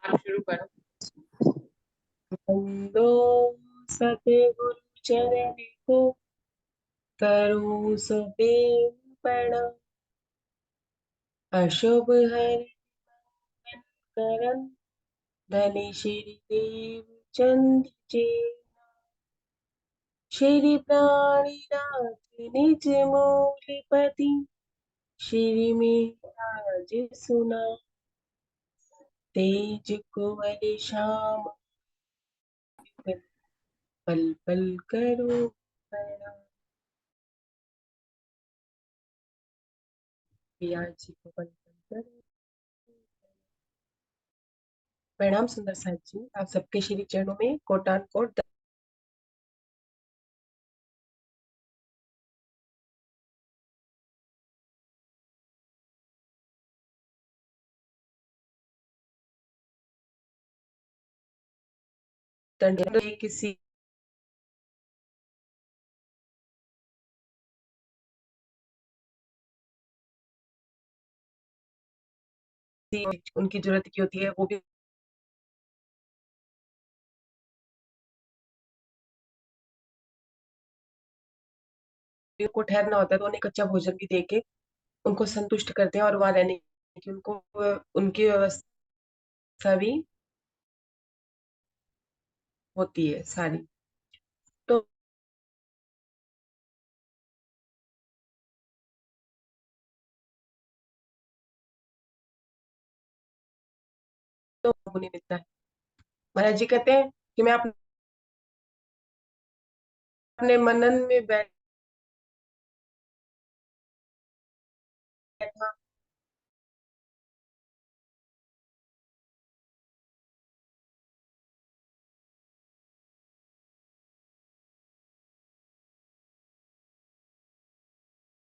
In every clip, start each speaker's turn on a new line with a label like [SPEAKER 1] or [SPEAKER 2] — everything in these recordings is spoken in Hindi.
[SPEAKER 1] आप शुरू करो। बंदो सतगुरु चरण को करो सदैव प्रणाम। अशुभ हरि मन करन धनि श्री देव चंद्र जी। श्री प्राणीनाथ निज मूलपति श्री मेघराज सुना। तेज कुंवर श्याम पल पल करो प्रणाम। पिया जी को पल पल करो प्रणाम। सुंदर साथ जी, आप सबके श्री चरणों में कोटान कोट दंड। किसी उनकी जरूरत की होती है, वो भी उनको ठहरना होता है, तो उन्हें कच्चा भोजन भी दे के उनको संतुष्ट करते हैं और वहां रहने की उनको उनकी व्यवस्था भी होती है सारी। तो उन्हें मिलता है। महाराज जी कहते हैं कि मैं अपने मनन में बैठा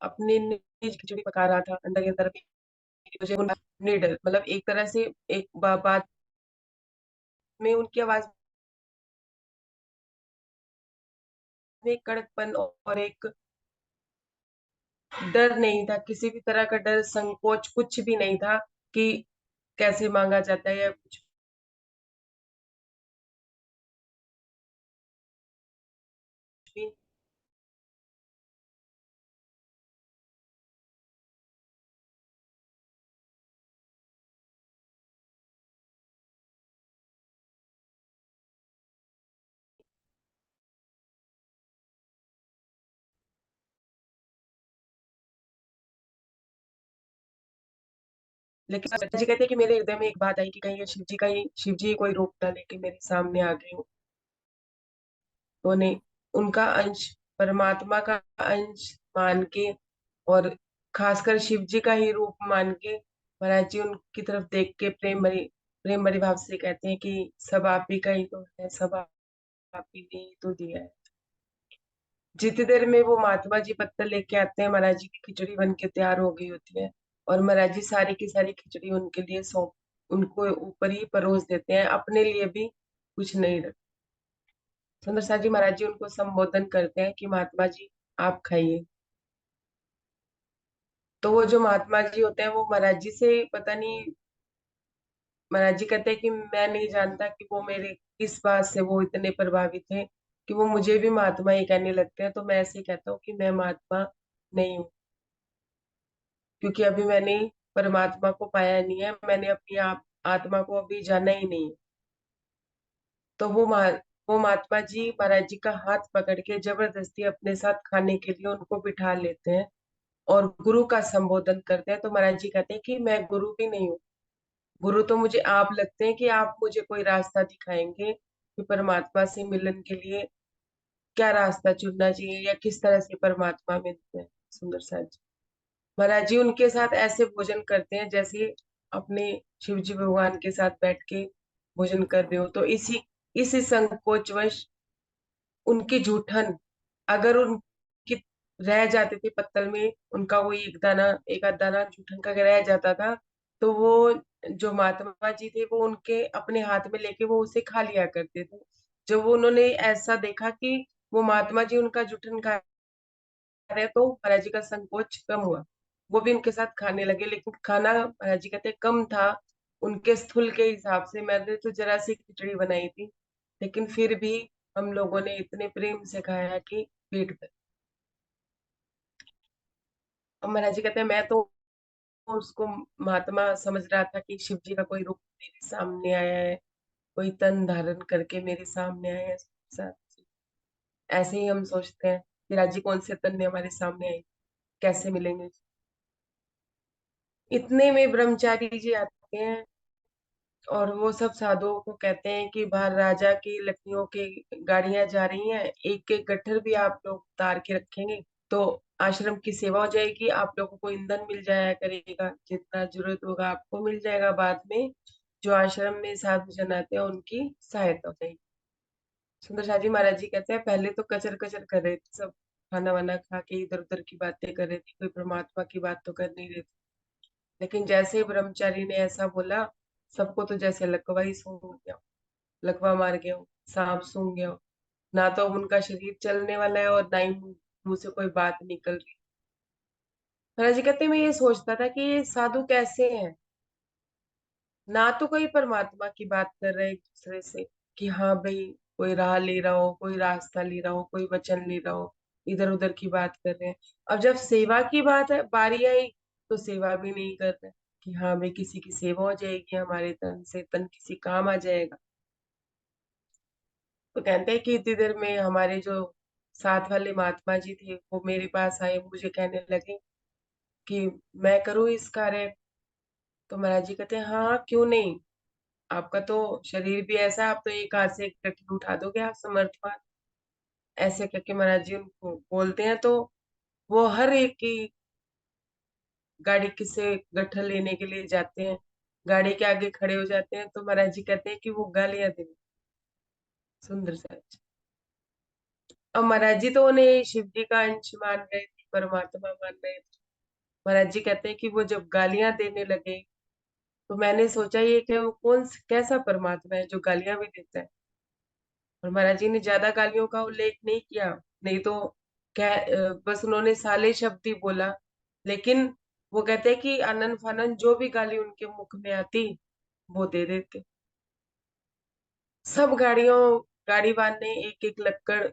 [SPEAKER 1] अपनी निज खिचड़ी पका रहा था अंदर के अंदर। मुझे निडर मतलब एक तरह से एक बात में उनकी आवाज में एक कड़कपन और एक डर नहीं था, किसी भी तरह का डर संकोच कुछ भी नहीं था कि कैसे मांगा जाता है या कुछ भी। लेकिन जी कहते हैं कि मेरे हृदय में एक बात आई कि कहीं ये शिव जी कोई रूप ना लेके मेरे सामने आ गए हो। तो उन्हें उनका अंश, परमात्मा का अंश मान के और खासकर शिव जी का ही रूप मान के महाराज जी उनकी तरफ देख के प्रेम भरे भाव से कहते हैं कि सब आप ही का ही तो है, सब आप ही ने ही तो दिया है। जितनी देर में वो महात्मा जी पत्तल लेके आते हैं, महाराज जी की खिचड़ी बन के तैयार हो गई होती है। और महाराज जी सारी की सारी खिचड़ी उनके लिए सौंप उनको ऊपर ही परोस देते हैं, अपने लिए भी कुछ नहीं रखते। सुंदर सा जी महाराज जी उनको संबोधन करते हैं कि महात्मा जी आप खाइए। तो वो जो महात्मा जी होते हैं वो महाराज जी से पता नहीं, महाराज जी कहते हैं कि मैं नहीं जानता कि वो मेरे किस बात से वो इतने प्रभावित हैं कि वो मुझे भी महात्मा ही कहने लगते हैं। तो मैं ऐसे ही कहता हूँ कि मैं महात्मा नहीं हूँ, क्योंकि अभी मैंने परमात्मा को पाया नहीं है, मैंने अपनी आत्मा को अभी जाना ही नहीं है। तो वो महात्मा जी महाराज जी का हाथ पकड़ के जबरदस्ती अपने साथ खाने के लिए उनको बिठा लेते हैं और गुरु का संबोधन करते हैं। तो महाराज जी कहते हैं कि मैं गुरु भी नहीं हूँ, गुरु तो मुझे आप लगते हैं कि आप मुझे कोई रास्ता दिखाएंगे कि परमात्मा से मिलन के लिए क्या रास्ता चुनना चाहिए या किस तरह से परमात्मा मिलते हैं। सुंदर सा जी महाराज जी उनके साथ ऐसे भोजन करते हैं जैसे अपने शिव जी भगवान के साथ बैठ के भोजन कर रहे हो। तो इसी संकोचवश उनकी जूठन अगर उनकी रह जाती थी पत्तल में, उनका वो एक आध दाना जूठन का रह जाता था, तो वो जो महात्मा जी थे वो उनके अपने हाथ में लेके वो उसे खा लिया करते थे। जब वो उन्होंने ऐसा देखा कि वो महात्मा जी उनका जूठन खा रहे हैं, तो महाराज जी का संकोच कम हुआ, वो भी उनके साथ खाने लगे। लेकिन खाना महाराज जी कहते हैं कम था, उनके स्थूल के हिसाब से मैंने तो जरा सी खिचड़ी बनाई थी, लेकिन फिर भी हम लोगों ने इतने प्रेम से खाया कि पेट भर। और महाराज जी कहते हैं मैं तो उसको महात्मा समझ रहा था कि शिव जी का कोई रूप मेरे सामने आया है, कोई तन धारण करके मेरे सामने आया है। ऐसे ही हम सोचते हैं कि राजी कौन से तन में हमारे सामने आई, कैसे मिलेंगे। इतने में ब्रह्मचारी जी आते हैं और वो सब साधुओं को कहते हैं कि बाहर राजा की लकड़ियों की गाड़ियां जा रही हैं, एक एक गट्ठर भी आप लोग उतार के रखेंगे तो आश्रम की सेवा हो जाएगी, आप लोगों को ईंधन मिल जाया करेगा, जितना जरूरत होगा आपको मिल जाएगा, बाद में जो आश्रम में साधु जन आते हैं उनकी सहायता हो जाएगी। सुंदर शाह जी महाराज जी कहते हैं पहले तो कचर कचर कर रहे थे सब, खाना वाना खा के इधर उधर की बातें कर रहे थे, कोई परमात्मा की बात तो कर नहीं रहे थे। लेकिन जैसे ही ब्रह्मचारी ने ऐसा बोला, सबको तो जैसे लकवा ही सूंघ गया हो, लकवा मार गया हो, सांप सूंघ गया हो। ना तो अब उनका शरीर चलने वाला है और ना ही मुंह से कोई बात निकल रही। महाराज जी कहते हैं मैं ये सोचता था कि ये साधु कैसे हैं, ना तो कोई परमात्मा की बात कर रहे एक दूसरे से कि हाँ भाई कोई राह ले रहा हो, कोई रास्ता ले रहा हो, कोई वचन ले रहा हो, इधर उधर की बात कर रहे हैं। अब जब सेवा की बात है बारी आई तो सेवा भी नहीं कर रहे कि हाँ भाई किसी की सेवा हो जाएगी, हमारे तन से तन किसी काम आ जाएगा। तो कहते हैं कि इतनी देर में हमारे जो साथ वाले महात्मा जी थे वो मेरे पास आए, मुझे कहने लगे कि मैं करूँ इस कार्य। तो महाराज जी कहते हैं हाँ हाँ, क्यों नहीं, आपका तो शरीर भी ऐसा है, आप तो एक हाथ से एक लकड़ी उठा दोगे, आप समर्थवान। ऐसे करके महाराज जी उनको बोलते हैं तो वो हर एक की गाड़ी किसे गट्ठर लेने के लिए जाते हैं, गाड़ी के आगे खड़े हो जाते हैं, तो महाराज जी कहते हैं कि वो गालियां दें। सुंदर सा। और महाराज जी तो उन्हें शिव जी का अंश मान रहे थे, परमात्मा मान रहे थे। महाराज जी कहते हैं कि वो जब गालियां देने लगे तो मैंने सोचा ये कि वो कैसा परमात्मा है जो गालियां भी देता है। और महाराज जी ने ज्यादा गालियों का उल्लेख नहीं किया, नहीं तो बस उन्होंने साले शब्द ही बोला। लेकिन वो कहते हैं कि आनन फानन जो भी गाली उनके मुख में आती वो दे देते। सब गाड़ी वाले ने एक एक लक्कड़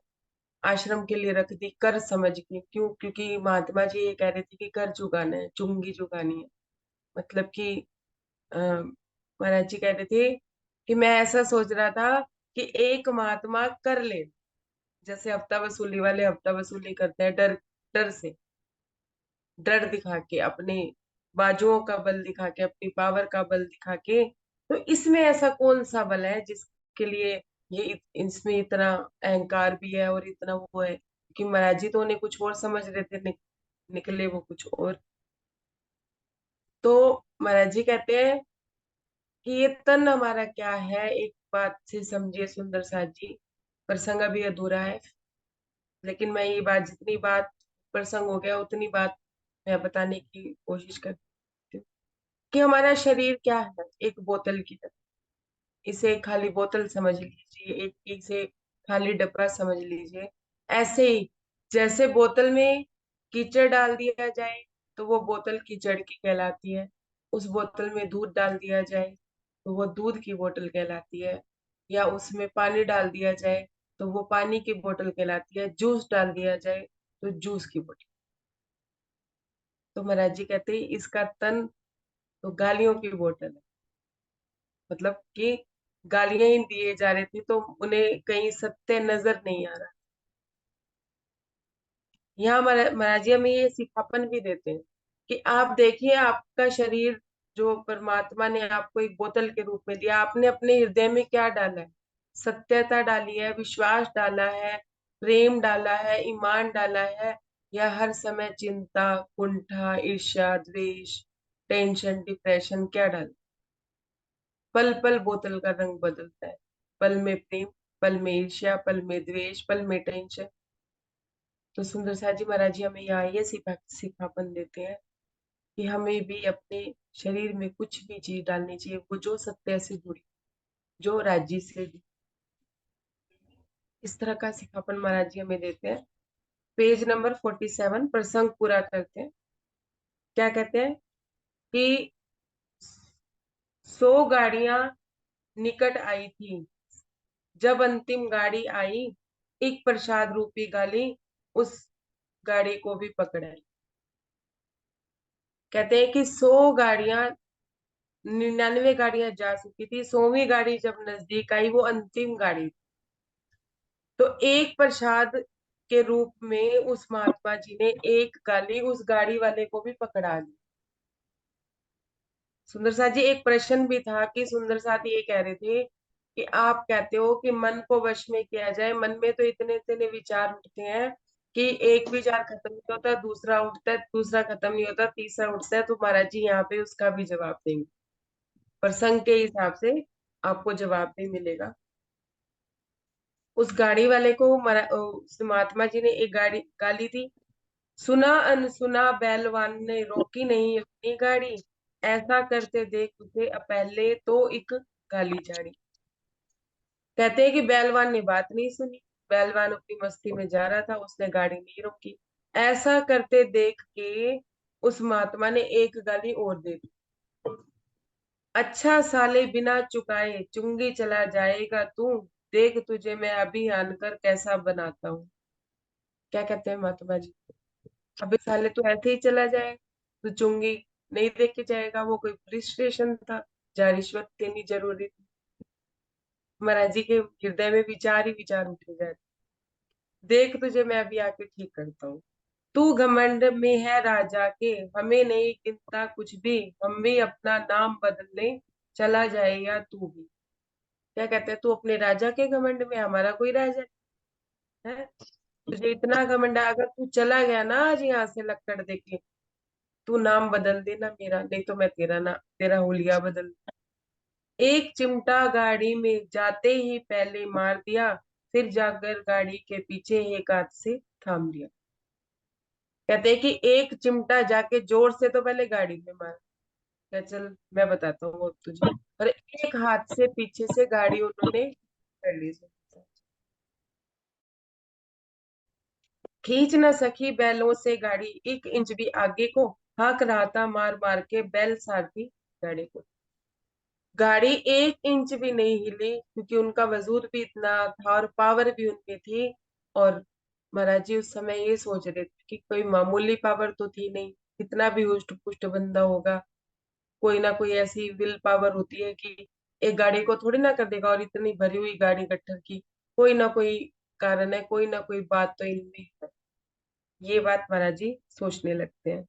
[SPEAKER 1] आश्रम के लिए रख दी, कर समझ के। क्यों? क्योंकि महात्मा जी ये कह रहे थे कि कर चुकाना है, चुंगी चुकानी है। मतलब कि महाराज जी कह रहे थे कि मैं ऐसा सोच रहा था कि एक महात्मा कर ले, जैसे हफ्ता वसूली वाले हफ्ता वसूली करते हैं, डर डर से, डर दिखा के, अपने बाजुओं का बल दिखा के, अपनी पावर का बल दिखा के। तो इसमें ऐसा कौन सा बल है जिसके लिए ये इसमें इतना अहंकार भी है और इतना वो है कि महाराज जी तो उन्हें कुछ और समझ रहे थे, निकले वो कुछ और। तो महाराज जी कहते हैं कि ये तन हमारा क्या है, एक बात से समझिए सुंदर साथ जी, प्रसंग अभी अधूरा है, लेकिन मैं ये बात, जितनी बात प्रसंग हो गया उतनी बात मैं बताने की कोशिश करती हूँ कि हमारा शरीर क्या है, एक बोतल की तरह। इसे खाली बोतल समझ लीजिए, एक इसे खाली डब्बा समझ लीजिए। ऐसे ही जैसे बोतल में कीचड़ डाल दिया जाए तो वो बोतल कीचड़ की कहलाती है, उस बोतल में दूध डाल दिया जाए तो वो दूध की बोतल कहलाती है, या उसमें पानी डाल दिया जाए तो वो पानी की बोतल कहलाती है, जूस डाल दिया जाए तो जूस की बोतल। तो महाराज जी कहते हैं इसका तन तो गालियों की बोतल है, मतलब कि गालियां ही दिए जा रहे थे तो उन्हें कहीं सत्य नजर नहीं आ रहा। यहाँ महाराज जी हमें ये सिखापन भी देते हैं कि आप देखिए आपका शरीर जो परमात्मा ने आपको एक बोतल के रूप में दिया, आपने अपने हृदय में क्या डाला है? सत्यता डाली है, विश्वास डाला है, प्रेम डाला है, ईमान डाला है, या हर समय चिंता, कुंठा, ईर्ष्या, द्वेष, टेंशन, डिप्रेशन क्या डाला? पल पल बोतल का रंग बदलता है, पल में प्रेम, पल में ईर्ष्या, पल में द्वेष, पल में टेंशन। तो सुंदर साथ जी महाराज जी हमें यहाँ ये सिखापन देते हैं कि हमें भी अपने शरीर में कुछ भी चीज डालनी चाहिए वो जो सत्य से जुड़ी, जो राज्य से जुड़ी। इस तरह का सिखापन महाराज जी हमें देते हैं। पेज नंबर 47, प्रसंग पूरा करते हैं। क्या कहते हैं कि 100 गाड़ियां निकट आई थी, जब अंतिम गाड़ी आई, एक प्रसाद रूपी गाली उस गाड़ी को भी पकड़ाई। कहते हैं कि 100 गाड़ियां, 99 गाड़ियां जा चुकी थी, 100वीं गाड़ी जब नजदीक आई, वो अंतिम गाड़ी। तो एक प्रसाद के रूप में उस महात्मा जी ने एक गाली उस गाड़ी वाले को भी पकड़ा दी। सुंदर साथ जी, एक प्रश्न भी था कि सुंदर साथ ये कह रहे थे कि आप कहते हो कि मन को वश में किया जाए, मन में तो इतने इतने विचार उठते हैं कि एक विचार खत्म नहीं होता, दूसरा उठता है, दूसरा खत्म नहीं होता, तीसरा उठता है। तो महाराज जी यहाँ पे उसका भी जवाब देंगे, प्रसंग के हिसाब से आपको जवाब भी मिलेगा। उस गाड़ी वाले को उस महात्मा जी ने एक गाड़ी गाली दी। सुना अनसुना बैलवान ने रोकी नहीं अपनी गाड़ी, ऐसा करते देख उसे पहले तो एक गाली झाड़ी। कहते हैं कि बैलवान ने बात नहीं सुनी, बैलवान अपनी मस्ती में जा रहा था, उसने गाड़ी नहीं रोकी। ऐसा करते देख के उस महात्मा ने एक गाली और दे दी। अच्छा साले बिना चुकाए चुंगी चला जाएगा तू, देख तुझे मैं अभी आनकर कैसा बनाता हूँ। क्या कहते हैं महात्मा जी? अबे साले तू ऐसे ही चला जाए, तू चुंगी नहीं देख के जाएगा? वो कोई पुलिस स्टेशन था जहाँ रिश्वत देनी जरूरी थी? महाराज जी के हृदय में विचार ही विचार उठे जाए। देख तुझे मैं अभी आके ठीक करता हूँ। तू घमंड में है राजा के, हमें नहीं गिनता कुछ भी, हम भी अपना नाम बदलने चला जाए या तू भी। क्या कहते हैं? तू अपने राजा के घमंड में, हमारा कोई राजा है? तुझे इतना घमंड है, अगर तू चला गया ना आज यहाँ से लक्कड़ देके, तू नाम बदल देना मेरा, नहीं तो मैं तेरा ना तेरा हुलिया बदल। एक चिमटा गाड़ी में जाते ही पहले मार दिया, फिर जाकर गाड़ी के पीछे एक हाथ से थाम लिया। कहते हैं कि एक चिमटा जाके जोर से तो पहले गाड़ी में मार। क्या, चल मैं बताता हूँ अब तुझे। और एक हाथ से पीछे से गाड़ी उन्होंने कर ली। खींच न सकी बैलों से गाड़ी, 1 इंच भी आगे को, हाँक रहा था मार मार के बैल सारथी गाड़ी को। गाड़ी 1 इंच भी नहीं हिली, क्योंकि उनका वजूद भी इतना था और पावर भी उनमें थी। और महाराज जी उस समय ये सोच रहे थे कि कोई मामूली पावर तो थी नहीं, कितना भी हुष्ट पुष्ट बंदा होगा, कोई ना कोई ऐसी विल पावर होती है कि एक गाड़ी को थोड़ी ना कर देगा। और इतनी भरी हुई गाड़ी गट्ठर की, कोई ना कोई कारण है, कोई ना कोई बात तो इनमें है। ये बात महाराज जी सोचने लगते हैं।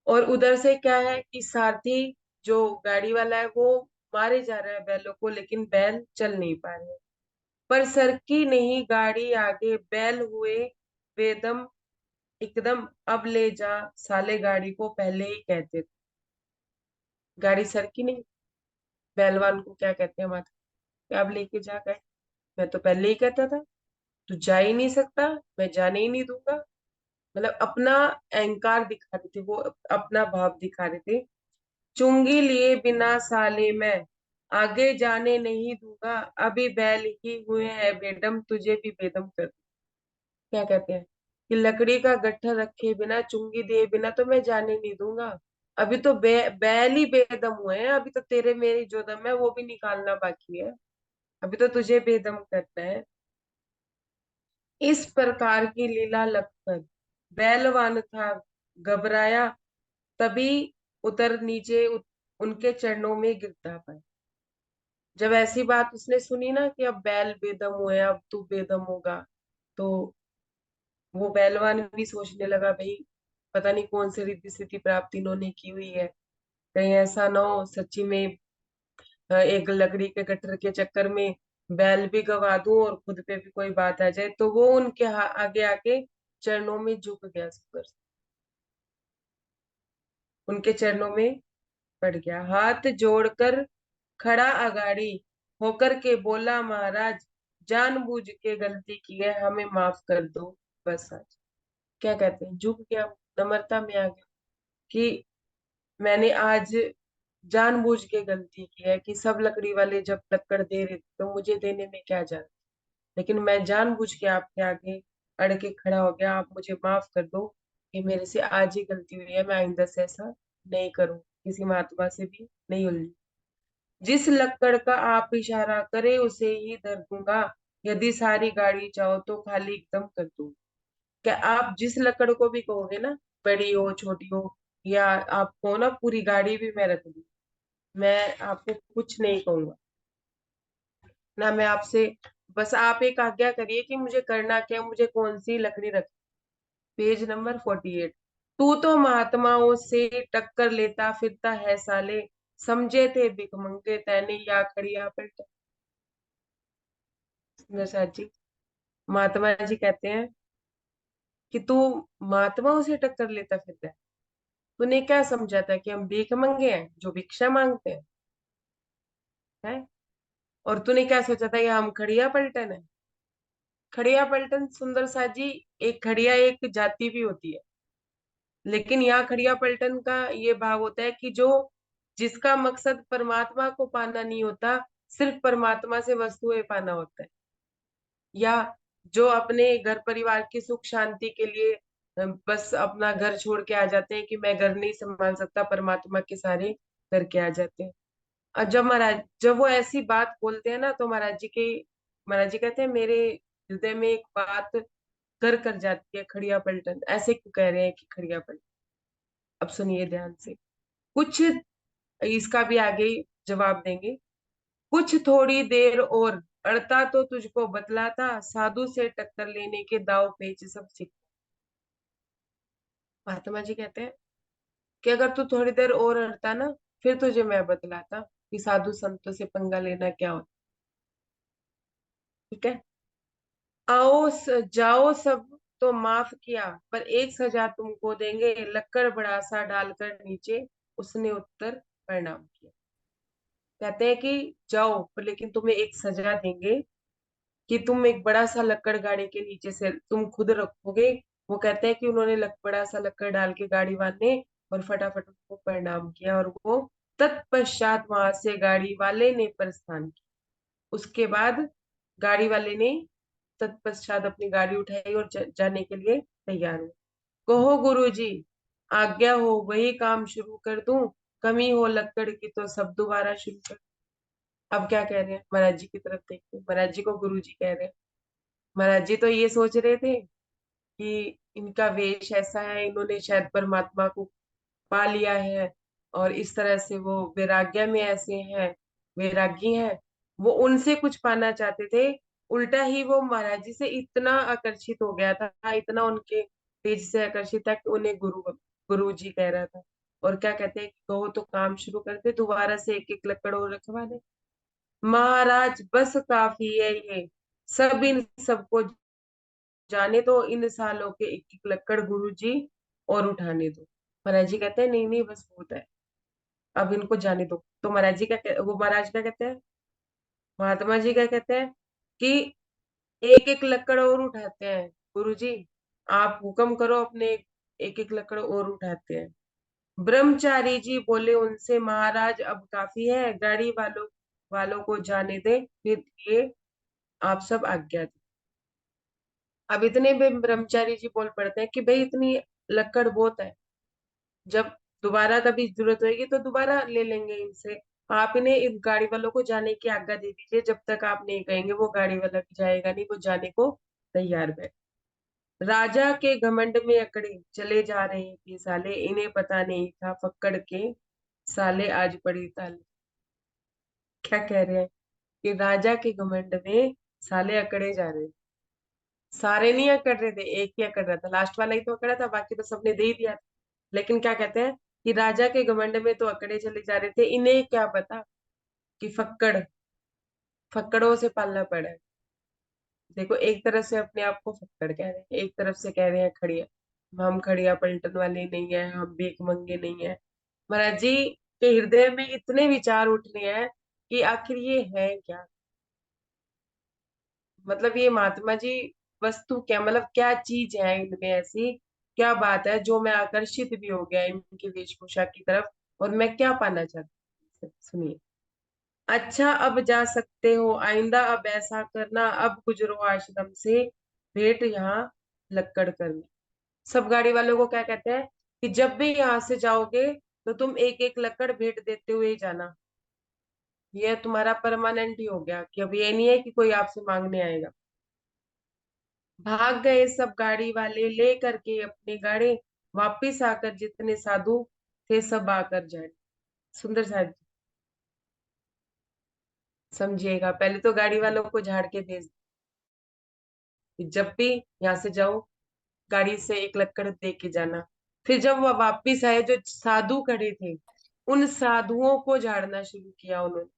[SPEAKER 1] और उधर से क्या है कि सारथी जो गाड़ी वाला है वो मारे जा रहा है बैलों को, लेकिन बैल चल नहीं पा रहे। पर सरकी नहीं गाड़ी आगे, बैल हुए बेदम एकदम। अब ले जा साले गाड़ी को, पहले ही कहते थे। गाड़ी सरकी नहीं, बैलवान को क्या कहते हैं माता, कि अब लेके जा गए, मैं तो पहले ही कहता था तू जा ही नहीं सकता, मैं जाने ही नहीं दूंगा। मतलब अपना अहंकार दिखा रहे थे वो, अपना भाव दिखा रहे थे। चुंगी लिए बिना साले मैं आगे जाने नहीं दूंगा, अभी बैल ही हुए हैं बेदम, तुझे भी बेदम कर दूं। क्या कहते हैं कि लकड़ी का गट्ठर रखे बिना, चुंगी दिए बिना तो मैं जाने नहीं दूंगा। अभी तो बैल ही बेदम हुए हैं, अभी तो तेरे मेरी जो दम है वो भी निकालना बाकी है, अभी तो तुझे बेदम करना है। इस प्रकार की लीला लगकर बैलवान था घबराया, तभी उतर नीचे उनके चरणों में गिरता पाया। जब ऐसी बात उसने सुनी ना कि अब बैल बेदम हुए, अब तू बेदम होगा, तो वो पहलवान भी सोचने लगा, भाई पता नहीं कौन सी रिद्धि सिद्धि प्राप्त इन्होंने की हुई है, कहीं ऐसा ना हो सच्ची में एक लकड़ी के गट्ठर के चक्कर में बैल भी गवा दूं और खुद पे भी कोई बात आ जाए। तो वो उनके आगे आके चरणों में झुक गया, सुंदर से उनके चरणों में पड़ गया, हाथ जोड़कर खड़ा अगाड़ी होकर के बोला, महाराज जानबूझ के गलती की है, हमें माफ कर दो बस आज। क्या कहते हैं, झुक गया, नम्रता में आ गया कि मैंने आज जानबूझ के गलती की है, कि सब लकड़ी वाले जब लकड़ दे रहे थे तो मुझे देने में क्या जा, लेकिन मैं जानबूझ के आपके आगे अड़ के खड़ा हो गया, आप मुझे माफ कर दो, कि मेरे से आज ही गलती हुई है, मैं आइंदा से ऐसा नहीं करूँ, किसी महात्मा से भी नहीं उलझू। जिस लक्कड़ का आप इशारा करे उसे ही धर दूंगा, यदि सारी गाड़ी चाहो तो खाली एकदम कर दूंगा। क्या आप जिस लकड़ को भी कहोगे ना, बड़ी हो छोटी हो, या आपको ना पूरी गाड़ी भी मैं रख दूँ, मैं आपको कुछ नहीं कहूंगा ना। मैं आपसे, बस आप एक आज्ञा करिए कि मुझे करना क्या है, मुझे कौन सी लकड़ी रख। Page number 48। तू तो महात्माओं से टक्कर लेता फिरता है साले, समझे थे भिखमंगे तैने या खड़िया पलटा। नरसाद जी, महात्मा जी कहते हैं कि तू महात्माओं से टक्कर लेता फिरता है। तूने क्या समझा था कि हम भीख मंगे हैं जो भिक्षा मांगते हैं? और तूने क्या सोचा था कि हम खड़िया पलटन है? खड़िया पलटन सुंदर सा जी, एक खड़िया एक जाति भी होती है, लेकिन यहाँ खड़िया पलटन का ये भाव होता है कि जो, जिसका मकसद परमात्मा को पाना नहीं होता, सिर्फ परमात्मा से वस्तुएं पाना होता है, या जो अपने घर परिवार की सुख शांति के लिए बस अपना घर छोड़ के आ जाते हैं कि मैं घर नहीं संभाल सकता, परमात्मा के सारे करके आ जाते हैं। और जब महाराज, जब वो ऐसी बात बोलते हैं ना, तो महाराज जी कहते हैं मेरे हृदय में एक बात कर जाती है, खड़िया पलटन ऐसे क्यों कह रहे हैं कि खड़िया पलटन। अब सुनिए ध्यान से, कुछ इसका भी आगे जवाब देंगे। कुछ थोड़ी देर और अड़ता तो तुझको बतलाता, साधु से टक्कर लेने के दाव पेच सब सीख। महात्मा जी कहते हैं कि अगर तू थोड़ी देर और अड़ता ना, फिर तुझे मैं बतलाता कि साधु संतों से पंगा लेना क्या होता। ठीक है। जाओ सब तो माफ किया, पर एक सजा तुमको देंगे, लक्कड़ बड़ासा डालकर नीचे। उसने उत्तर प्रणाम किया। कहते हैं कि जाओ, पर लेकिन तुम्हें एक सजा देंगे कि तुम एक बड़ा सा लक्कड़ गाड़ी के नीचे से तुम खुद रखोगे। वो कहते हैं कि उन्होंने बड़ा सा लक्कड़ डाल के गाड़ी बांधने और फटाफट उनको प्रणाम किया, और वो तत्पश्चात वहां से गाड़ी वाले ने प्रस्थान किया। उसके बाद गाड़ी वाले ने तत्पश्चात अपनी गाड़ी उठाई और जाने के लिए तैयार हुए। कहो गुरुजी, आज्ञा हो वही काम शुरू कर दूं, कमी हो लक्कड़ की तो सब दोबारा शुरू कर। अब क्या कह रहे हैं महाराज जी की तरफ देखते हैं, महाराज जी को गुरुजी कह रहे हैं। महाराज जी तो ये सोच रहे थे कि इनका वेश ऐसा है, इन्होंने शायद परमात्मा को पा लिया है, और इस तरह से वो वैराग्य में ऐसे हैं, वैरागी हैं, वो उनसे कुछ पाना चाहते थे। उल्टा ही वो महाराज जी से इतना आकर्षित हो गया था, इतना उनके तेज से आकर्षित था कि उन्हें गुरु जी कह रहा था। और क्या कहते हैं कि कहो तो काम शुरू करते, दोबारा से एक एक लकड़ और रखवा दे। महाराज बस काफी है ये, सब इन सबको जाने दो, इन सालों के एक एक लक्कड़ गुरु जी और उठाने दो। महाराज जी कहते हैं नहीं नहीं बस बहुत है, अब इनको जाने दो। तो महाराज जी वो महाराज क्या कहते हैं, महात्मा जी क्या कहते हैं कि एक एक लक्कड़ और उठाते हैं गुरु जी, आप हुक्म करो अपने, एक एक लक्कड़ और उठाते हैं। ब्रह्मचारी जी बोले उनसे, महाराज अब काफी है, गाड़ी वालों वालों को जाने दे, फिर ये आप सब आज्ञा दें। अब इतने में ब्रह्मचारी जी बोल पड़ते हैं कि भाई इतनी लक्कड़ बहुत है, जब दोबारा कभी जरूरत होगी तो दोबारा ले लेंगे इनसे। आप इन्हें इन गाड़ी वालों को जाने की आज्ञा दे दीजिए, जब तक आप नहीं कहेंगे वो गाड़ी वाला भी जाएगा नहीं, वो जाने को तैयार बैठ। राजा के घमंड में अकड़े चले जा रहे थे साले, इन्हें पता नहीं था फक्कड़ के साले आज पड़ी ताले। क्या कह रहे हैं कि राजा के घमंड में साले अकड़े जा रहे थे। सारे नहीं अकड़ रहे थे, एक ही अकड़ रहा था, लास्ट वाला ही तो अकड़ा था, बाकी तो सबने दे ही दिया था। लेकिन क्या कहते हैं कि राजा के घमंड में तो अकड़े चले जा रहे थे, इन्हें क्या पता कि फक्कड़ों से पालना पड़ा है। देखो, एक तरफ से अपने आप को फक्कड़ कह रहे हैं, एक तरफ से कह रहे हैं खड़िया, हम खड़िया पलटन वाले नहीं है, हम भीख मंगे नहीं है। महाराज जी के हृदय में इतने विचार उठ रहे हैं कि आखिर ये है क्या, मतलब ये महात्मा जी वस्तु क्या, मतलब क्या चीज है इनमें ऐसी, क्या बात है जो मैं आकर्षित भी हो गया इनकी वेशभूषा की तरफ, और मैं क्या पाना चाहती हूँ। सुनिए। अच्छा अब जा सकते हो, आइंदा अब ऐसा करना, अब गुजरो आश्रम से, भेंट यहाँ लक्कड़ करना। सब गाड़ी वालों को क्या कहते हैं कि जब भी यहाँ से जाओगे तो तुम एक एक लक्कड़ भेंट देते हुए ही जाना। ये तुम्हारा परमानेंट ही हो गया कि अब ये नहीं है कि कोई आपसे मांगने आएगा। भाग गए सब गाड़ी वाले ले करके अपनी गाड़ी, वापिस आकर जितने साधु थे सब आकर जाए। सुंदर साथ जी, समझिएगा, पहले तो गाड़ी वालों को झाड़ के भेज कि जब भी यहाँ से जाओ गाड़ी से एक लक्कड़ दे के जाना। फिर जब वह वापिस आए, जो साधु खड़े थे उन साधुओं को झाड़ना शुरू किया उन्होंने।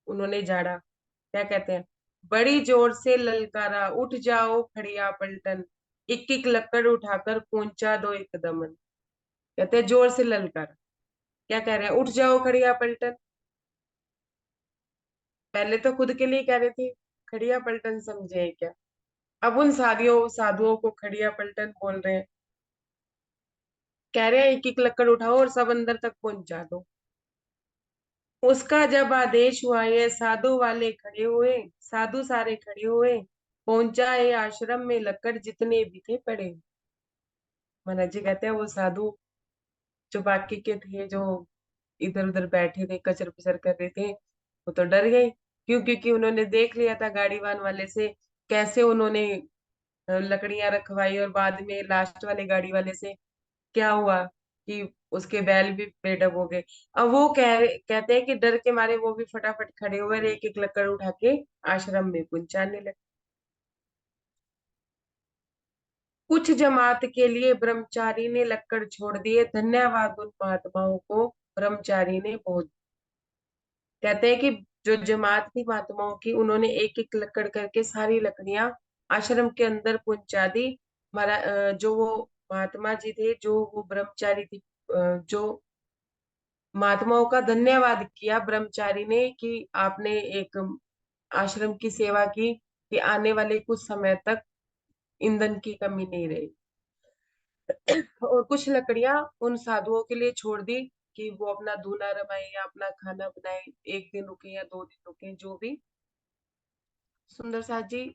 [SPEAKER 1] उन्होंने झाड़ा, क्या कहते हैं, बड़ी जोर से ललकारा, उठ जाओ खड़िया पलटन, एक एक लकड़ उठाकर पहुंचा दो एक दमन। कहते हैं जोर से ललकारा, क्या कह रहे हैं, उठ जाओ खड़िया पलटन। पहले तो खुद के लिए कह रहे थे, खड़िया पलटन समझे हैं क्या, अब उन साधुओं साधुओं को खड़िया पलटन बोल रहे हैं। कह रहे हैं एक एक लकड़ उठाओ और सब अंदर तक पहुंचा दो। उसका जब आदेश हुआ, ये साधु वाले खड़े हुए, साधु सारे खड़े हुए, पहुंचाए आश्रम में लकड़ जितने भी थे पड़े। महाराज जी कहते हैं वो साधु जो बाकी के थे, जो इधर उधर बैठे थे कचर पचर कर रहे थे, वो तो डर गए। क्यों? क्योंकि उन्होंने देख लिया था गाड़ीवान वाले से कैसे उन्होंने लकड़ियां रखवाई, और बाद में लास्ट वाले गाड़ी वाले से क्या हुआ कि उसके बैल भी बेढप हो गए। अब वो कहते हैं कि डर के मारे वो भी फटाफट खड़े हुए और एक एक लकड़ उठा के आश्रम में पहुंचाने लगे। कुछ जमात के लिए ब्रह्मचारी ने लक्कड़ छोड़ दिए, धन्यवाद उन महात्माओं को ब्रह्मचारी ने बहुत। कहते हैं कि जो जमात थी महात्माओं की, उन्होंने एक एक लकड़ करके सारी लकड़ियां आश्रम के अंदर पहुंचा दी। जो वो महात्मा जी थे, जो वो ब्रह्मचारी थी, जो महात्माओं का धन्यवाद किया ब्रह्मचारी ने कि आपने एक आश्रम की सेवा की, कि आने वाले कुछ समय तक ईंधन की कमी नहीं रही। और कुछ लकड़ियां उन साधुओं के लिए छोड़ दी कि वो अपना दूल्हा रमाए या अपना खाना बनाए, एक दिन रुके या 2 दिन रुके, जो भी। सुंदर साथ जी,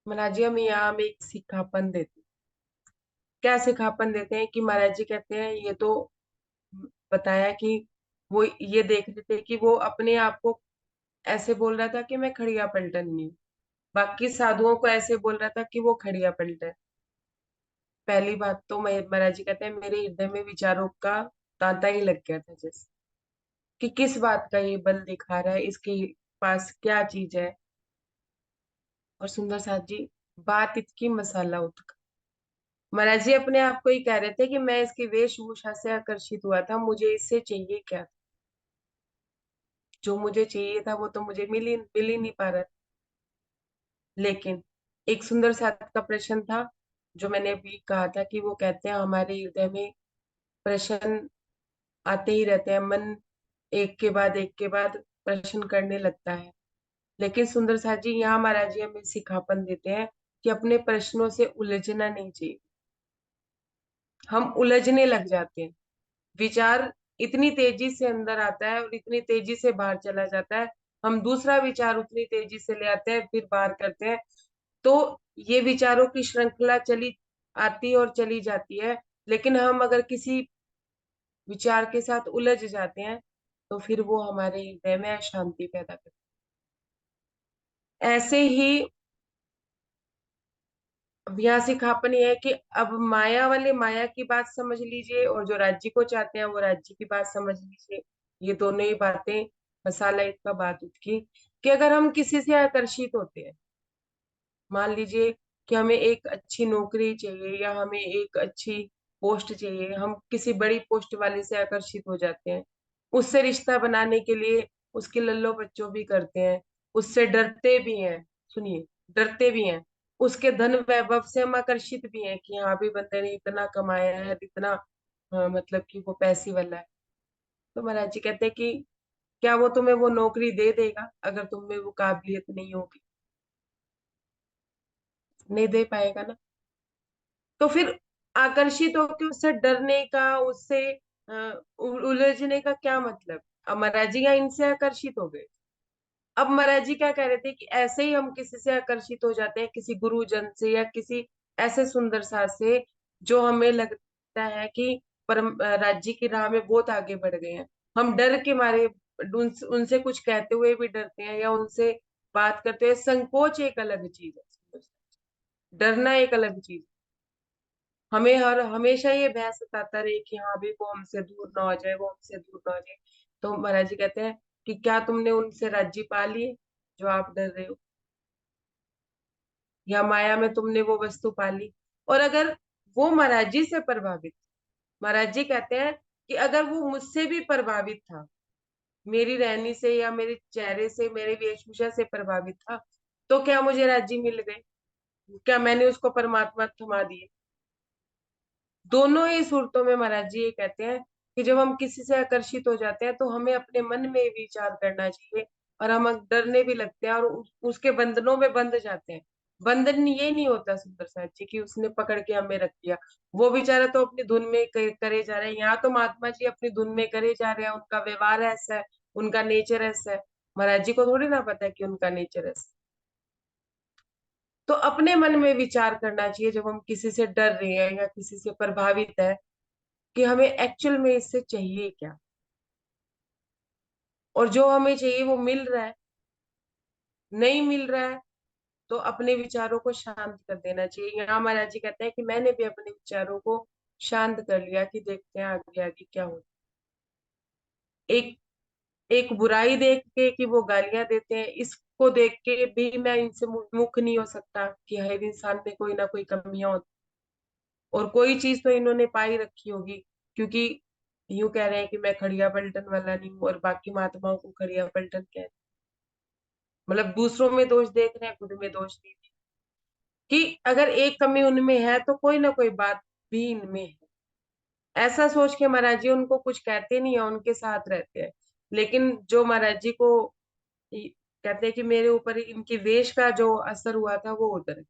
[SPEAKER 1] महाराज जी हम यहाँ हम एक सिखापन देते हैं। क्या सिखापन देते हैं कि महाराज जी कहते हैं, ये तो बताया कि वो ये देख रहे थे कि वो अपने आप को ऐसे बोल रहा था कि मैं खड़िया पलटन नहीं हूँ, बाकी साधुओं को ऐसे बोल रहा था कि वो खड़िया पलटन। पहली बात तो मैं, महाराज जी कहते हैं, मेरे हृदय में विचारों का तांता ही लग गया था, जैसे कि किस बात का ये बल दिखा रहा है, इसके पास क्या चीज है। और सुंदर साथ जी, बात इसकी मसाला उतका। महाराज जी अपने आप को ही कह रहे थे कि मैं इसकी वेशभूषा से आकर्षित हुआ था, मुझे इससे चाहिए क्या, जो मुझे चाहिए था वो तो मुझे मिल ही नहीं पा रहा। लेकिन एक सुंदर साथ का प्रश्न था, जो मैंने अभी कहा था कि वो कहते हैं हमारे हृदय में प्रश्न आते ही रहते हैं, मन एक के बाद प्रश्न करने लगता है। लेकिन सुंदर साथ जी, यहाँ महाराज जी हमें सिखापन देते हैं कि अपने प्रश्नों से उलझना नहीं चाहिए। हम उलझने लग जाते हैं, विचार इतनी तेजी से अंदर आता है और इतनी तेजी से बाहर चला जाता है, हम दूसरा विचार उतनी तेजी से ले आते हैं फिर बाहर करते हैं। तो ये विचारों की श्रृंखला चली आती और चली जाती है। लेकिन हम अगर किसी विचार के साथ उलझ जाते हैं तो फिर वो हमारे हृदय में अशांति पैदा करता है। ऐसे ही अब यहाँ सिखापन ये है कि अब माया वाले माया की बात समझ लीजिए, और जो राज्य को चाहते हैं वो राज्य की बात समझ लीजिए। ये दोनों ही बातें, मसाला इसका बात उसकी, कि अगर हम किसी से आकर्षित होते हैं, मान लीजिए कि हमें एक अच्छी नौकरी चाहिए या हमें एक अच्छी पोस्ट चाहिए, हम किसी बड़ी पोस्ट वाले से आकर्षित हो जाते हैं, उससे रिश्ता बनाने के लिए उसकी लल्लो बच्चों भी करते हैं, उससे डरते भी हैं। सुनिए, डरते भी हैं, उसके धन वैभव से हम आकर्षित भी हैं कि हाँ भी बंदे ने इतना कमाया है, इतना मतलब कि वो पैसे वाला है। तो महाराज जी कहते हैं कि क्या वो तुम्हें वो नौकरी दे देगा अगर तुम में वो काबिलियत नहीं होगी? नहीं दे पाएगा ना। तो फिर आकर्षित होकर उससे डरने का, उससे उलझने का क्या मतलब? अब महाराज जी यहाँ इनसे आकर्षित हो गए। अब महाराज जी क्या कह रहे थे कि ऐसे ही हम किसी से आकर्षित हो जाते हैं, किसी गुरुजन से या किसी ऐसे सुंदर साथ से जो हमें लगता है कि परम राज्य की राह में बहुत आगे बढ़ गए हैं, हम डर के मारे उनसे कुछ कहते हुए भी डरते हैं, या उनसे बात करते हुए संकोच एक अलग चीज है, डरना एक अलग चीज। हमें हर हमेशा ये भय सताता रहे कि हाँ भी वो हमसे दूर ना हो जाए, वो हमसे दूर ना हो जाए। तो महाराज जी कहते हैं कि क्या तुमने उनसे राज्य पा लिए जो आप डर रहे हो, या माया में तुमने वो वस्तु पा ली? और अगर वो महाराज जी से प्रभावित, महाराज जी कहते हैं कि अगर वो मुझसे भी प्रभावित था, मेरी रहनी से या मेरे चेहरे से, मेरे वेशभूषा से प्रभावित था, तो क्या मुझे राज्य मिल गए? क्या मैंने उसको परमात्मा थमा दिए? दोनों ही सूरतों में महाराज जी ये कहते हैं कि जब हम किसी से आकर्षित हो जाते हैं तो हमें अपने मन में विचार करना चाहिए, और हम डरने भी लगते हैं और उसके बंधनों में बंध जाते हैं। बंधन ये नहीं होता सुंदर साथ जी कि उसने पकड़ के हमें रख दिया, वो बेचारा तो अपनी धुन में करे जा रहे हैं। यहाँ तो महात्मा जी अपनी धुन में करे जा रहे हैं, उनका व्यवहार ऐसा है, उनका नेचर ऐसा है। महाराज जी को थोड़ी ना पता है कि उनका नेचर ऐसा है। तो अपने मन में विचार करना चाहिए जब हम किसी से डर रहे हैं या किसी से प्रभावित है, कि हमें एक्चुअल में इससे चाहिए क्या, और जो हमें चाहिए वो मिल रहा है, नहीं मिल रहा है तो अपने विचारों को शांत कर देना चाहिए। यहाँ महाराज जी कहते हैं कि मैंने भी अपने विचारों को शांत कर लिया, कि देखते हैं आगे आगे क्या होता है। एक एक बुराई देख के कि वो गालियां देते हैं, इसको देख के भी मैं इनसे मुख नहीं हो सकता कि हर इंसान में कोई ना कोई कमियां होती, और कोई चीज तो इन्होंने पाई रखी होगी, क्योंकि यूं कह रहे हैं कि मैं खड़िया पलटन वाला नहीं हूँ, और बाकी महात्माओं को खड़िया पलटन कह, मतलब दूसरों में दोष देख रहे हैं, खुद में दोष नहीं देख, कि अगर एक कमी उनमें है तो कोई ना कोई बात भी इनमें है। ऐसा सोच के महाराज जी उनको कुछ कहते नहीं है, उनके साथ रहते हैं। लेकिन जो महाराज जी को कहते हैं कि मेरे ऊपर इनकी वेश का जो असर हुआ था वो उधर है,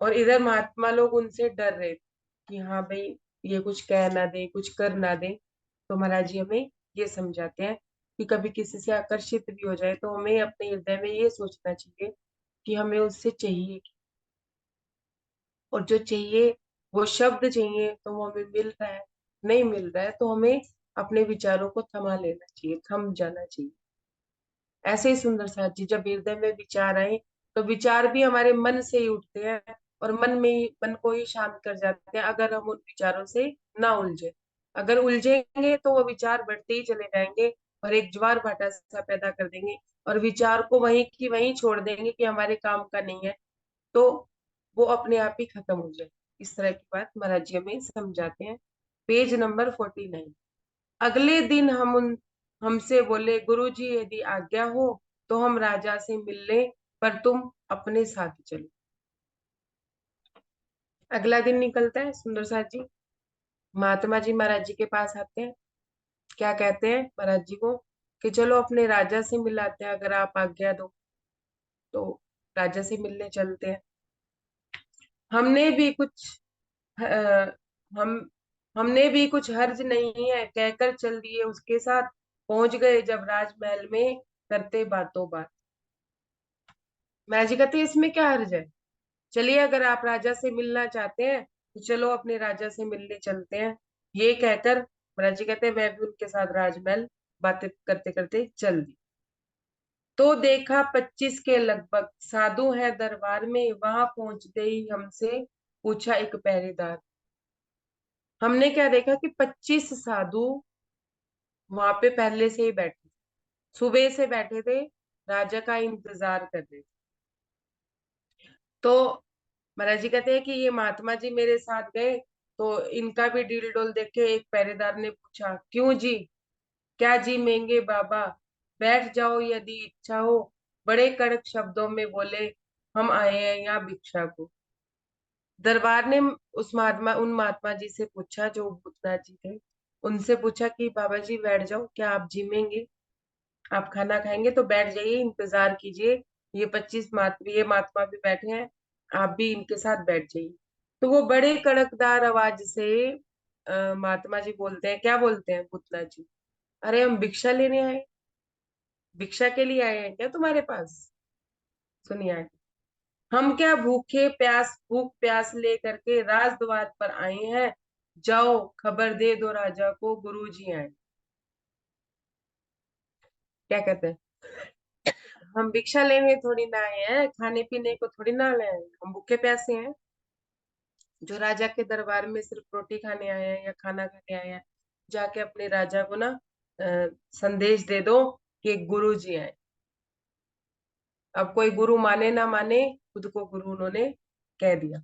[SPEAKER 1] और इधर महात्मा लोग उनसे डर रहे थे कि हाँ भाई ये कुछ कह ना दे, कुछ कर ना दे। तो महाराज जी हमें ये समझाते हैं कि कभी किसी से आकर्षित भी हो जाए तो हमें अपने हृदय में ये सोचना चाहिए कि हमें उससे चाहिए क्या? और जो चाहिए, वो शब्द चाहिए तो वो हमें मिल रहा है, नहीं मिल रहा है तो हमें अपने विचारों को थमा लेना चाहिए, थम जाना चाहिए। ऐसे ही सुंदर साथ जी जब हृदय में विचार आए तो विचार भी हमारे मन से ही उठते हैं, और मन को ही शांत कर जाते हैं, अगर हम उन विचारों से ना उलझे। अगर उलझेंगे तो वो विचार बढ़ते ही चले जाएंगे और एक ज्वार भाटा सा पैदा कर देंगे, और विचार को वहीं की वहीं छोड़ देंगे कि हमारे काम का नहीं है, तो वो अपने आप ही खत्म हो जाए। इस तरह की बात महाराज जी हमें समझाते हैं। Page number 49। अगले दिन हमसे बोले, गुरु जी यदि आज्ञा हो तो हम राजा से मिल लें, पर तुम अपने साथ चलो। अगला दिन निकलता है, सुंदर साथ जी महात्मा जी महाराज जी के पास आते हैं। क्या कहते हैं महाराज जी को कि चलो अपने राजा से मिलाते हैं, अगर आप आज्ञा दो तो राजा से मिलने चलते हैं। हमने भी कुछ अ, हम हमने भी कुछ हर्ज नहीं है कहकर चल दिए उसके साथ। पहुंच गए जब राजमहल में करते बातों बात। मैं जी कहते इसमें क्या हर्ज है, चलिए अगर आप राजा से मिलना चाहते हैं तो चलो अपने राजा से मिलने चलते हैं। ये कहकर महाराज जी कहते हैं मैं भी उनके साथ राजमहल बातें करते करते चल दी। तो देखा 25 के लगभग साधु है दरबार में, वहां पहुंचते ही हमसे पूछा एक पहरेदार। हमने क्या देखा कि 25 साधु वहां पे पहले से ही बैठे, सुबह से बैठे थे, राजा का इंतजार कर रहे थे। तो महाराज जी कहते हैं कि ये महात्मा जी मेरे साथ गए, तो इनका भी डील डोल देख के एक पहरेदार ने पूछा, क्यों जी, क्या जी महंगे बाबा, बैठ जाओ यदि इच्छा हो। बड़े कड़क शब्दों में बोले, हम आए हैं यहाँ भिक्षा को। दरबार ने उन महात्मा जी से पूछा जो भूतनाथ जी थे, उनसे पूछा कि बाबा जी बैठ जाओ, क्या आप जिमेंगे, आप खाना खाएंगे तो बैठ जाइए, इंतजार कीजिए। ये महात्मा भी बैठे हैं, आप भी इनके साथ बैठ जाइए। तो वो बड़े कड़कदार आवाज से महात्मा जी बोलते हैं, क्या बोलते हैं पुतला जी, अरे हम भिक्षा लेने आए, भिक्षा के लिए आए हैं क्या तुम्हारे पास? सुनिए आगे। हम क्या भूख प्यास लेकर के राजद्वार पर आए हैं, जाओ खबर दे दो राजा को गुरु जी आए। क्या कहते हैं, हम भिक्षा लेने थोड़ी ना आए हैं, खाने पीने को थोड़ी ना आए हैं, हम भूखे प्यासे हैं। जो राजा के दरबार में सिर्फ रोटी खाने आए हैं या खाना खाने आए हैं, जाके अपने राजा को ना संदेश दे दो कि एक गुरु जी आए। अब कोई गुरु माने ना माने, खुद को गुरु उन्होंने कह दिया।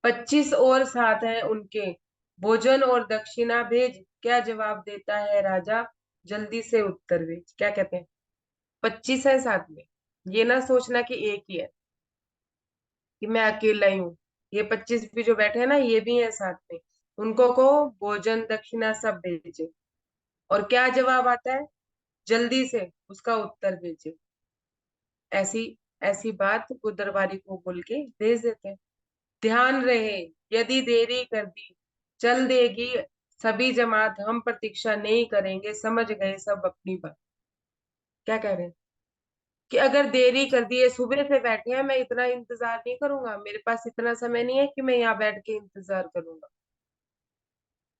[SPEAKER 1] 25 और साथ हैं उनके, भोजन और दक्षिणा भेज, क्या जवाब देता है राजा, जल्दी से उत्तर भेज। क्या कहते हैं, 25 है साथ में, ये ना सोचना कि एक ही है, कि मैं अकेला ही हूँ। ये 25 भी जो बैठे हैं ना, ये भी है साथ में। उनको को भोजन दक्षिणा सब भेजे, और क्या जवाब आता है, जल्दी से उसका उत्तर भेजे। ऐसी ऐसी बात वो दरबारी को बोल के भेज देते हैं। ध्यान रहे, यदि देरी कर दी चल देगी सभी जमात, हम प्रतीक्षा नहीं करेंगे, समझ गए सब अपनी बात। क्या कह रहे हैं, कि अगर देरी कर दी है, सुबह से बैठे हैं, मैं इतना इंतजार नहीं करूंगा, मेरे पास इतना समय नहीं है कि मैं यहाँ बैठ के इंतजार करूंगा।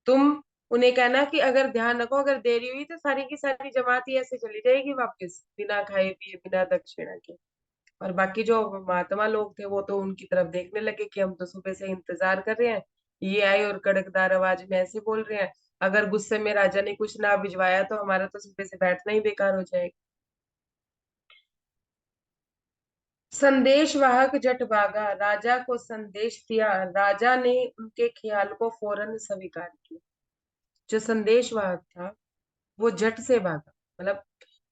[SPEAKER 1] तुम उन्हें कहना कि अगर ध्यान रखो, अगर देरी हुई तो सारी की सारी जमात ही ऐसे चली जाएगी वापस, बिना खाए पिए, बिना दक्षिणा के। और बाकी जो महात्मा लोग थे वो तो उनकी तरफ देखने लगे कि हम तो सुबह से इंतजार कर रहे हैं, ये आए और कड़कदार आवाज में ऐसे बोल रहे हैं, अगर गुस्से में राजा ने कुछ ना भिजवाया तो हमारा तो सुबह से बैठना ही बेकार हो जाएगा। संदेश वाहक जट भागा, राजा को संदेश दिया, राजा ने उनके ख्याल को फौरन स्वीकार किया। जो संदेश वाहक था वो झट से भागा, मतलब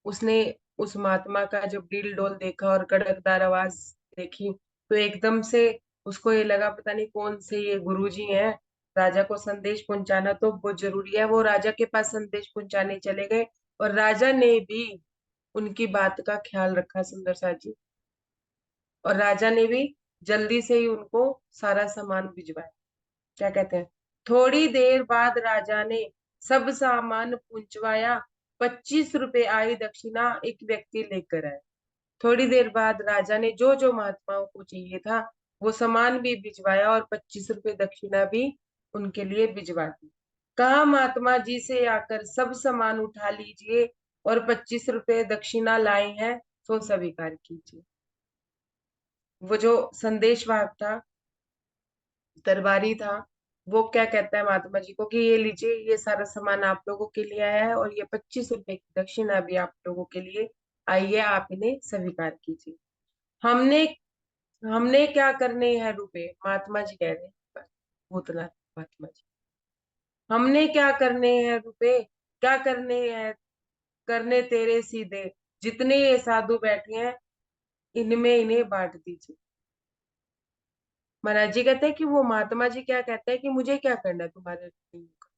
[SPEAKER 1] उसने उस महात्मा का जब डील डोल देखा और कड़कदार आवाज देखी, तो एकदम से उसको ये लगा पता नहीं कौन से ये गुरुजी हैं, राजा को संदेश पहुंचाना तो बहुत जरूरी है। वो राजा के पास संदेश पहुंचाने चले गए, और राजा ने भी उनकी बात का ख्याल रखा, सुंदर सा जी। और राजा ने भी जल्दी से ही उनको सारा सामान भिजवाया। क्या कहते हैं, थोड़ी देर बाद राजा ने सब सामान पहुंचवाया, 25 रुपए आई दक्षिणा एक व्यक्ति लेकर आया। थोड़ी देर बाद राजा ने जो जो महात्माओं को चाहिए था वो सामान भी भिजवाया, और 25 रुपए दक्षिणा भी उनके लिए भिजवा दी। कहा महात्मा जी से आकर सब सामान उठा लीजिए, और 25 रुपए दक्षिणा लाए हैं तो स्वीकार कीजिए। वो जो संदेशवाहक था, दरबारी था, वो क्या कहता है महात्मा जी को कि ये लीजिए, ये सारा सामान आप लोगों के लिए आया है, और ये 25 रुपए की दक्षिणा भी आप लोगों के लिए आई है, आप इन्हें स्वीकार कीजिए। हमने हमने क्या करने हैं रुपए, महात्मा जी कह रहे हैं, भूतनाथ महात्मा जी, हमने क्या करने हैं रुपए, क्या करने हैं, करने तेरे सीधे, जितने ये साधु बैठे हैं इनमें इन्हें बांट दीजिए। महाराज जी कहते हैं कि वो महात्मा जी क्या कहते हैं कि मुझे क्या करना है तुम्हारे रुपयों का,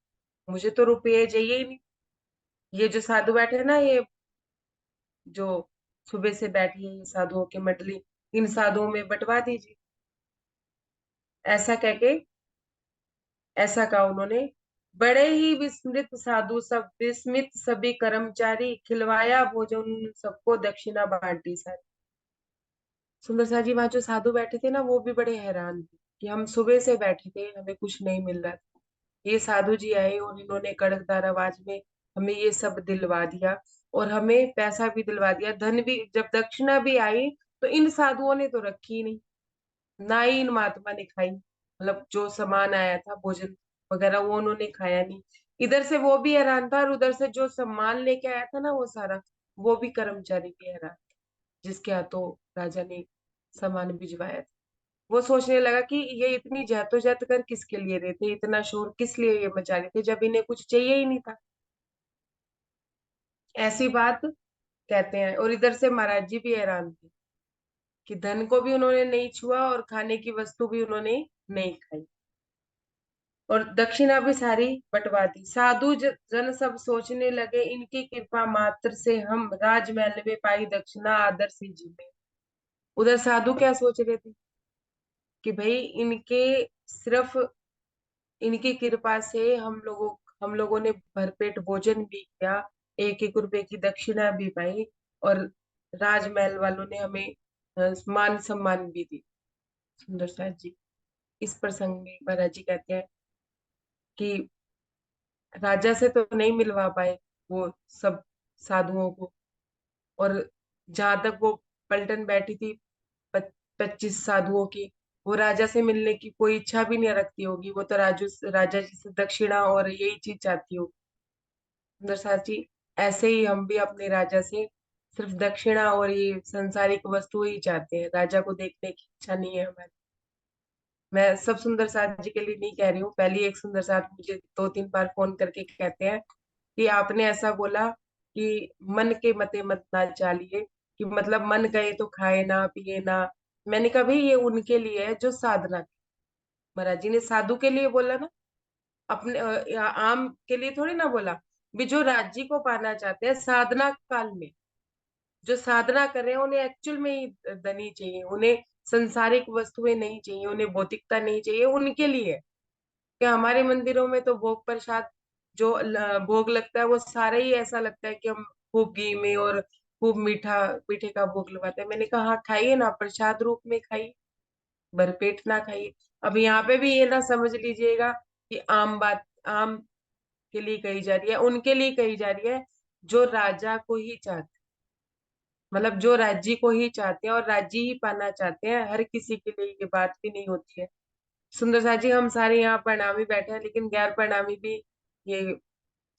[SPEAKER 1] मुझे तो रुपये चाहिए ही नहीं। ये जो साधु बैठे हैं ना, ये जो सुबह से बैठी है ये साधुओं की मंडली, इन साधुओं में बंटवा दीजिए। ऐसा कह के, ऐसा कहा उन्होंने। बड़े ही विस्मित साधु, सब विस्मित सभी कर्मचारी, खिलवाया भोजन उन सबको, दक्षिणा बांटी सारी। सुंदर सा जी, वहां जो साधु बैठे थे ना, वो भी बड़े हैरान थे कि हम सुबह से बैठे थे, हमें कुछ नहीं मिल रहा था, ये साधु जी आए और इन्होंने कड़कदार आवाज में हमें ये सब दिलवा दिया, और हमें पैसा भी दिलवा दिया, धन भी, जब दक्षिणा भी आई तो इन साधुओं ने तो रखी ही नहीं, ना ही इन महात्मा ने खाई, मतलब जो सामान आया था भोजन वगैरह वो उन्होंने खाया नहीं। इधर से वो भी हैरान था, और उधर से जो सामान लेके आया था ना वो सारा, वो भी कर्मचारी भी हैरान था, जिसके हाथों राजा ने सामान भिजवाया था। वो सोचने लगा कि ये इतनी जहदोजहद कर किसके लिए रहे थे, इतना शोर किस लिए ये मचा रहे थे, जब इन्हें कुछ चाहिए ही नहीं था। ऐसी बात कहते हैं। और इधर से महाराज जी भी हैरान थे कि धन को भी उन्होंने नहीं छुआ, और खाने की वस्तु भी उन्होंने नहीं खाई, और दक्षिणा भी सारी बंटवा दी। साधु जन सब सोचने लगे, इनकी कृपा मात्र से हम राजमहल में पाई दक्षिणा आदर से जीवे। उधर साधु क्या सोच रहे थे कि भाई इनके, सिर्फ इनकी कृपा से हम लोगों ने भरपेट भोजन भी किया, 1-1 रुपए की दक्षिणा भी पाई, और राजमहल वालों ने हमें मान सम्मान भी दी। सुंदर साथ जी, इस प्रसंग में महाराज जी कहते हैं कि राजा से तो नहीं मिलवा पाए वो सब साधुओं को, और जहां तक वो पलटन बैठी थी 25 साधुओं की, वो राजा से मिलने की कोई इच्छा भी नहीं रखती होगी। वो तो राजा जी से दक्षिणा और यही चीज चाहती हो। सुंदर साची, ऐसे ही हम भी अपने राजा से सिर्फ दक्षिणा और ये संसारिक वस्तु ही चाहते हैं, राजा को देखने की इच्छा नहीं है हमारी। मैं सब सुंदर साथ जी के लिए नहीं कह रही हूँ। पहले एक सुंदर साथ मुझे 2-3 बार फोन करके कहते हैं कि आपने ऐसा बोला कि मन के मते मत ना चालिए, कि मतलब मन गए तो खाए ना पिए ना। मैंने कहा भाई ये उनके लिए है जो साधना। महाराज जी ने साधु के लिए बोला ना, अपने आम के लिए थोड़ी ना बोला। भी जो राज्य को पाना चाहते हैं साधना काल में, जो साधना कर रहे हैं उन्हें एक्चुअल में ही धनी चाहिए, उन्हें संसारिक वस्तुएं नहीं चाहिए, उन्हें भौतिकता नहीं चाहिए, उनके लिए। क्या हमारे मंदिरों में तो भोग प्रसाद जो भोग लगता है वो सारा ही ऐसा लगता है कि हम खूब घी में और खूब मीठा मीठे का भोग लगाते हैं। मैंने कहा हाँ खाइए ना, प्रसाद रूप में खाइए, भरपेट ना खाइए। अब यहाँ पे भी ये ना समझ लीजिएगा कि आम बात आम के लिए कही जा रही है, उनके लिए कही जा रही है जो राजा को ही चाहते, मतलब जो राज्य को ही चाहते हैं और राज्य ही पाना चाहते हैं। हर किसी के लिए ये बात भी नहीं होती है। सुंदर सा जी, हम सारे यहाँ प्रणामी बैठे हैं लेकिन गैर प्रणामी भी ये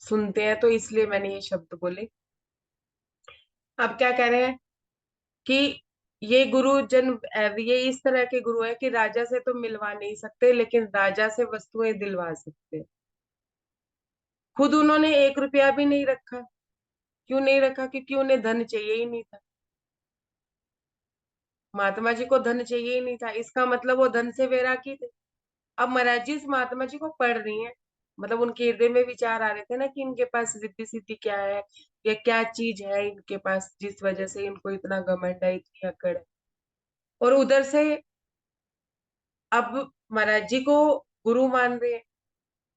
[SPEAKER 1] सुनते हैं, तो इसलिए मैंने ये शब्द बोले। अब क्या कह रहे हैं कि ये गुरु जन ये इस तरह के गुरु हैं कि राजा से तो मिलवा नहीं सकते लेकिन राजा से वस्तुएं दिलवा सकते हैं। खुद उन्होंने 1 रुपया भी नहीं रखा। क्यों नहीं रखा? क्योंकि उन्हें धन चाहिए ही नहीं था। महात्मा जी को धन चाहिए ही नहीं था, इसका मतलब वो धन से वैरागी थे। अब महाराज जी इस महात्मा जी को पढ़ रही हैं, मतलब उनके हृदय में विचार आ रहे थे ना कि इनके पास रिद्धि सिद्धि क्या है, या क्या चीज है इनके पास जिस वजह से इनको इतना घमंड है, इतनी अकड़ है। और उधर से अब महाराज जी को गुरु मान रहे हैं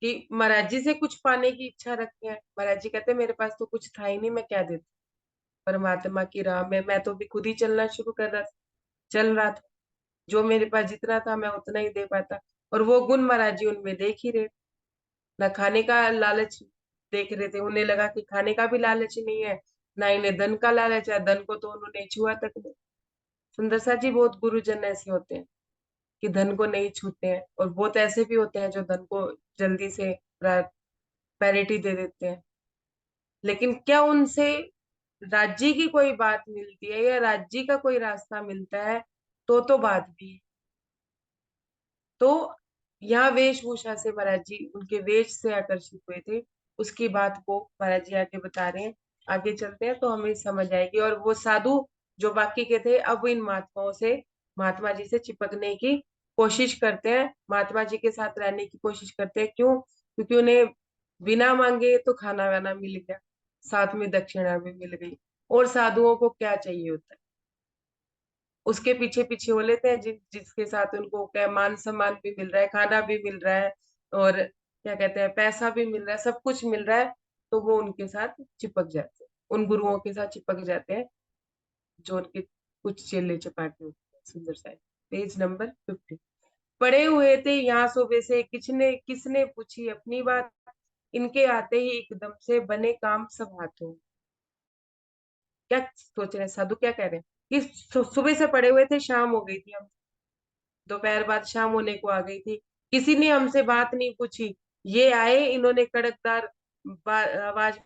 [SPEAKER 1] कि महाराज जी से कुछ पाने की इच्छा रखते हैं। महाराज जी कहते हैं मेरे पास तो कुछ था ही नहीं, मैं क्या देता। परमात्मा की राह में मैं तो भी खुद ही चलना शुरू कर रहा था, चल रहा था। जो मेरे पास जितना था मैं उतना ही दे पाता। और वो गुण महाराज जी उनमें देख ही रहे। ना खाने का लालच देख रहे थे, उन्हें लगा कि खाने का भी लालच नहीं है, ना इन्हें धन का लालच है, धन को तो उन्होंने छुआ तक नहीं। सुंदर सा जी, बहुत गुरुजन ऐसे होते हैं कि धन को नहीं छूते हैं, और बहुत ऐसे भी होते हैं जो धन को जल्दी से पैरिटी दे देते हैं। लेकिन क्या उनसे राज्य की कोई बात मिलती है या राज्य का कोई रास्ता मिलता है? तो बात भी है। तो यहाँ वेशभूषा से महाराज जी उनके वेश से आकर्षित हुए थे, उसकी बात को महाराज जी आगे बता रहे हैं। आगे चलते हैं तो हमें समझ आएगी। और वो साधु जो बाकी के थे अब इन महात्माओं से, महात्मा जी से चिपकने की कोशिश करते हैं, महात्मा जी के साथ रहने की कोशिश करते हैं। क्यों? क्योंकि उन्हें बिना मांगे तो खाना वाना मिल गया, साथ में दक्षिणा भी मिल गई। और साधुओं को क्या चाहिए होता है? उसके पीछे पीछे हो लेते हैं जिसके साथ उनको क्या मान सम्मान भी मिल रहा है, खाना भी मिल रहा है, और क्या कहते हैं पैसा भी मिल रहा है, सब कुछ मिल रहा है। तो वो उनके साथ चिपक जाते हैं, उन गुरुओं के साथ चिपक जाते हैं जो उनके कुछ चेले चपाटे होते हैं। सुंदर सा पेज नंबर 50। पड़े हुए थे यहाँ सुबह से, किसने किसने पूछी अपनी बात, इनके आते ही एकदम से बने काम सब हाथों। क्या सोच रहे हैं साधु, क्या कह रहे हैं कि सुबह से पड़े हुए थे, शाम हो गई थी, हम दोपहर बाद शाम होने को आ गई थी, किसी ने हमसे बात नहीं पूछी। ये आए, इन्होंने कड़कदार आवाज